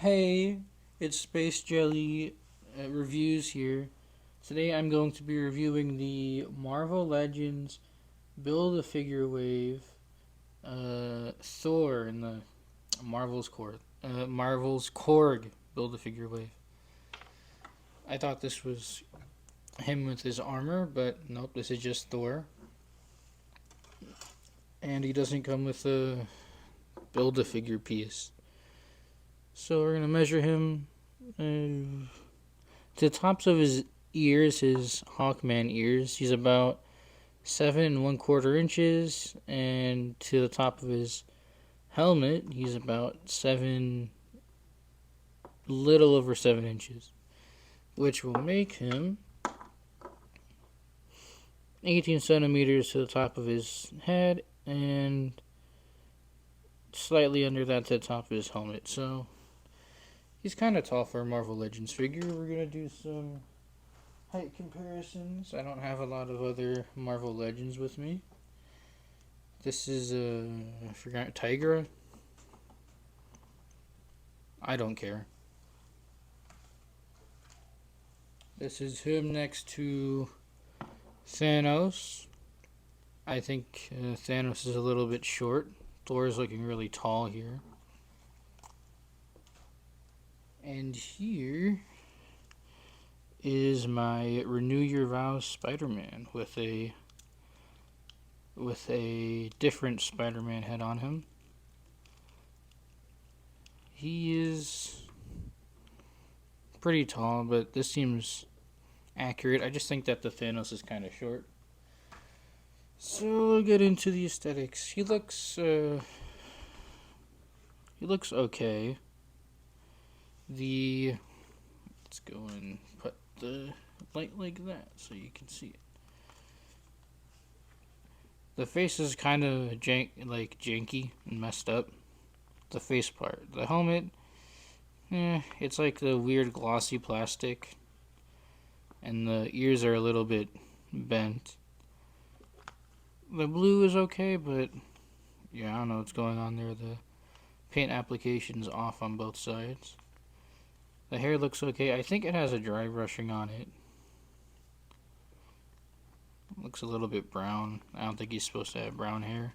Hey, it's Space Jelly Reviews here. Today I'm going to be reviewing the Marvel Legends Build-A-Figure Wave Thor in the Marvel's Korg Build-A-Figure Wave. I thought this was him with his armor, but nope, this is just Thor. And he doesn't come with a Build-A-Figure piece. So we're going to measure him to the tops of his ears, his Hawkman ears. He's about 7 1/4 inches, and to the top of his helmet, he's about little over 7 inches, which will make him 18 centimeters to the top of his head and slightly under that to the top of his helmet. So he's kind of tall for a Marvel Legends figure. We're gonna do some height comparisons. I don't have a lot of other Marvel Legends with me. This is I forgot, Tigra. I don't care. This is him next to Thanos. I think Thanos is a little bit short. Thor is looking really tall here. And here is my Renew Your Vows Spider-Man with a different Spider-Man head on him. He is pretty tall, but this seems accurate. I just think that the Thanos is kind of short. So we'll get into the aesthetics. He looks okay. Let's go and put the light like that so you can see it. The face is kind of janky and messed up. The face part. The helmet, it's like the weird glossy plastic, and the ears are a little bit bent. The blue is okay, but yeah, I don't know what's going on there. The paint application's off on both sides. The hair looks okay. I think it has a dry brushing on it. Looks a little bit brown. I don't think he's supposed to have brown hair.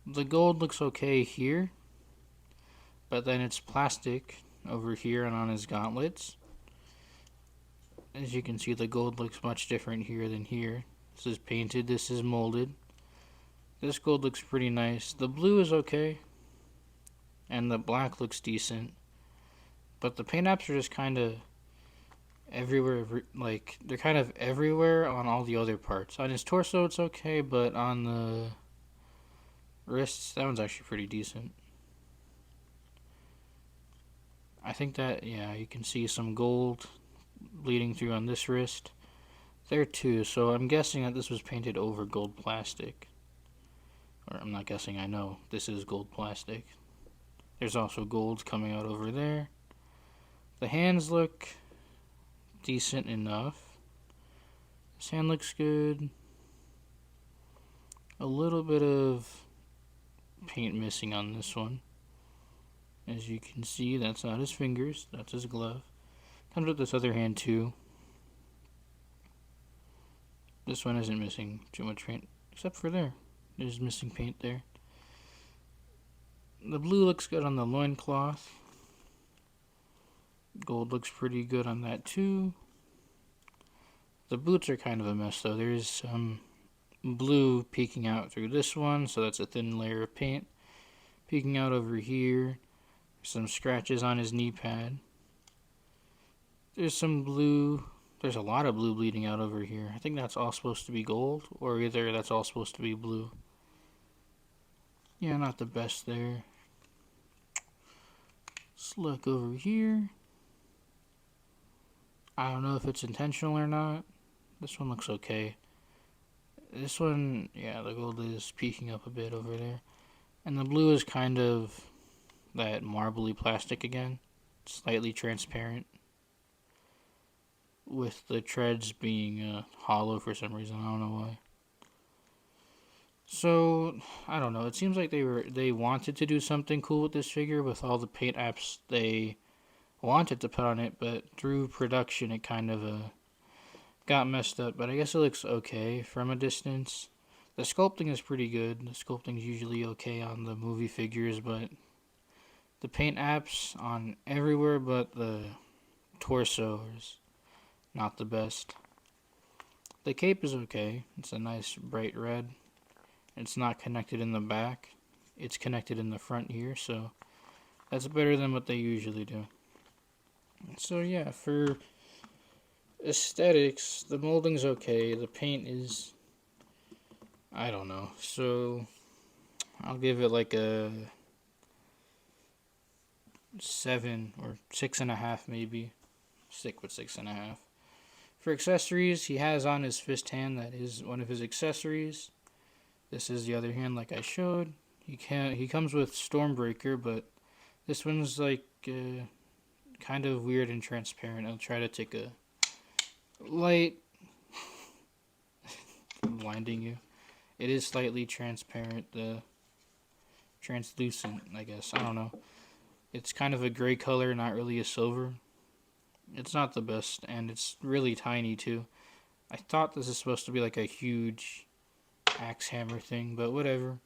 The gold looks okay here, but then it's plastic over here and on his gauntlets. As you can see, the gold looks much different here than here. This is painted, this is molded. This gold looks pretty nice. The blue is okay, and the black looks decent. But the paint apps are just kind of everywhere, they're kind of everywhere on all the other parts. On his torso it's okay, but on the wrists, that one's actually pretty decent. I think that, yeah, you can see some gold bleeding through on this wrist there too, so I'm guessing that this was painted over gold plastic. Or I'm not guessing, I know this is gold plastic. There's also gold coming out over there. The hands look decent enough. This hand looks good. A little bit of paint missing on this one. As you can see, that's not his fingers, that's his glove. Comes with this other hand too. This one isn't missing too much paint, except for there. There's missing paint there. The blue looks good on the loincloth. Gold looks pretty good on that too. The boots are kind of a mess though. There's some blue peeking out through this one, so that's a thin layer of paint. Peeking out over here. Some scratches on his knee pad. There's some blue. There's a lot of blue bleeding out over here. I think that's all supposed to be gold, or either that's all supposed to be blue. Yeah, not the best there. Let's look over here. I don't know if it's intentional or not. This one looks okay. This one, yeah, the gold is peeking up a bit over there. And the blue is kind of that marbly plastic again. Slightly transparent. With the treads being hollow for some reason. I don't know why. So I don't know. It seems like they wanted to do something cool with this figure with all the paint apps they wanted to put on it, but through production it kind of got messed up. But I guess it looks okay from a distance. The sculpting is pretty good. The sculpting is usually okay on the movie figures, but the paint apps on everywhere but the torso is not the best. The cape is okay. It's a nice bright red. It's not connected in the back. It's connected in the front here, so that's better than what they usually do. So yeah, for aesthetics, the molding's okay. The paint is, I don't know. So I'll give it like a 7 or 6.5 maybe. Stick with 6.5. For accessories, he has on his fist hand. That is one of his accessories. This is the other hand, like I showed. He comes with Stormbreaker, but this one's like kind of weird and transparent. I'll try to take a light. Blinding you. It is slightly transparent. Translucent, I guess. I don't know. It's kind of a gray color, not really a silver. It's not the best, and it's really tiny too. I thought this is supposed to be like a huge axe hammer thing, but whatever.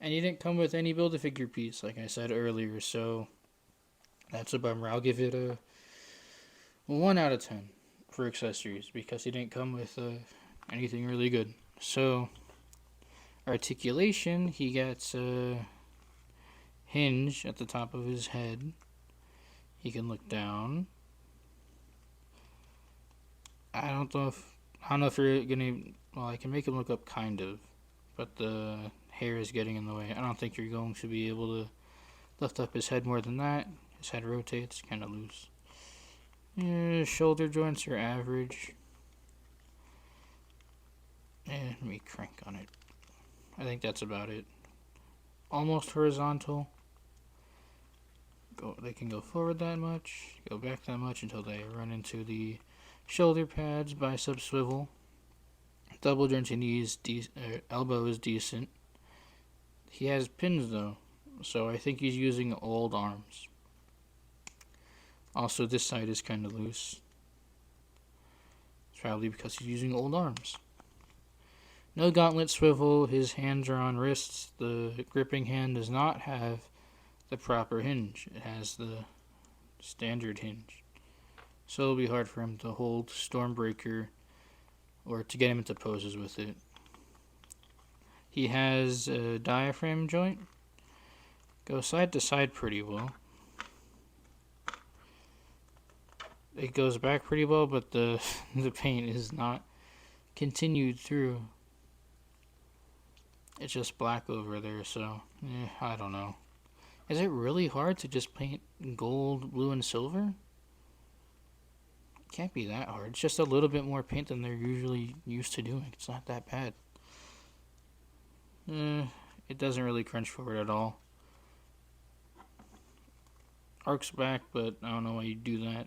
And he didn't come with any Build-A-Figure piece, like I said earlier, so that's a bummer. I'll give it a 1 out of 10 for accessories, because he didn't come with anything really good. So, articulation, he gets a hinge at the top of his head. He can look down. I don't know if you're gonna. Well, I can make him look up kind of, but the hair is getting in the way. I don't think you're going to be able to lift up his head more than that. His head rotates, kind of loose. Yeah, shoulder joints are average. Let me crank on it. I think that's about it. Almost horizontal. They can go forward that much, go back that much until they run into the shoulder pads, bicep swivel. Double jointed knees, elbow is decent. He has pins though, so I think he's using old arms. Also, this side is kind of loose. It's probably because he's using old arms. No gauntlet swivel. His hands are on wrists. The gripping hand does not have the proper hinge. It has the standard hinge. So it'll be hard for him to hold Stormbreaker or to get him into poses with it. He has a diaphragm joint. Goes side to side pretty well. It goes back pretty well, but the paint is not continued through. It's just black over there, so I don't know. Is it really hard to just paint gold, blue, and silver? It can't be that hard. It's just a little bit more paint than they're usually used to doing. It's not that bad. It doesn't really crunch forward at all. Arcs back, but I don't know why you do that.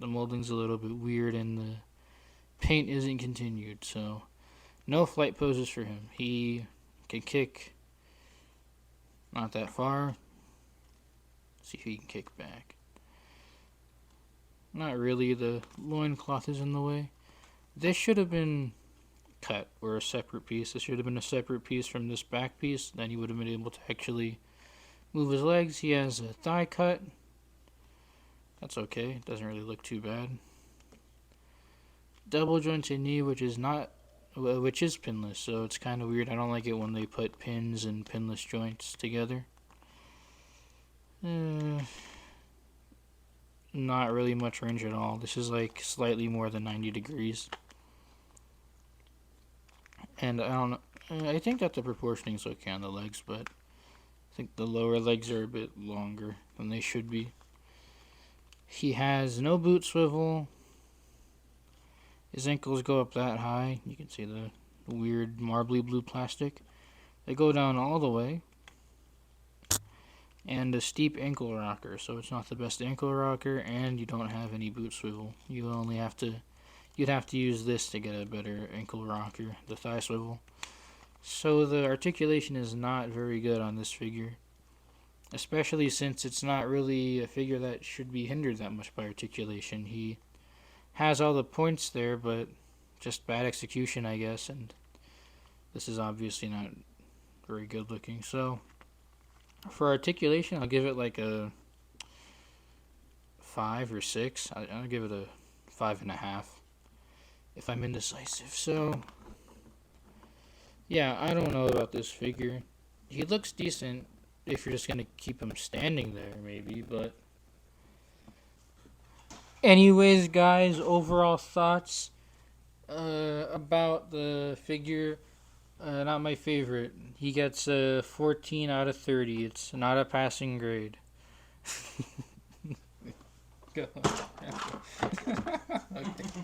The molding's a little bit weird and the paint isn't continued, so no flight poses for him. He can kick not that far. See if he can kick back. Not really. The loincloth is in the way. This should have been cut or a separate piece. This should have been a separate piece from this back piece. Then he would have been able to actually move his legs. He has a thigh cut. That's okay. It doesn't really look too bad. Double jointed knee, which is pinless, so it's kind of weird. I don't like it when they put pins and pinless joints together. Not really much range at all. This is like slightly more than 90 degrees. And I don't know. I think that the proportioning is okay on the legs, but I think the lower legs are a bit longer than they should be. He has no boot swivel. His ankles go up that high. You can see the weird marbly blue plastic. They go down all the way. And a steep ankle rocker, so it's not the best ankle rocker, and you don't have any boot swivel. You'd have to use this to get a better ankle rocker, the thigh swivel. So the articulation is not very good on this figure, especially since it's not really a figure that should be hindered that much by articulation. He has all the points there, but just bad execution, I guess, and this is obviously not very good looking. So for articulation, I'll give it like a 5 or 6. I'll give it a 5.5 if I'm indecisive. So yeah, I don't know about this figure. He looks decent if you're just gonna keep him standing there, maybe, but anyways, guys, overall thoughts about the figure. Not my favorite. He gets a 14 out of 30. It's not a passing grade. Go. Okay.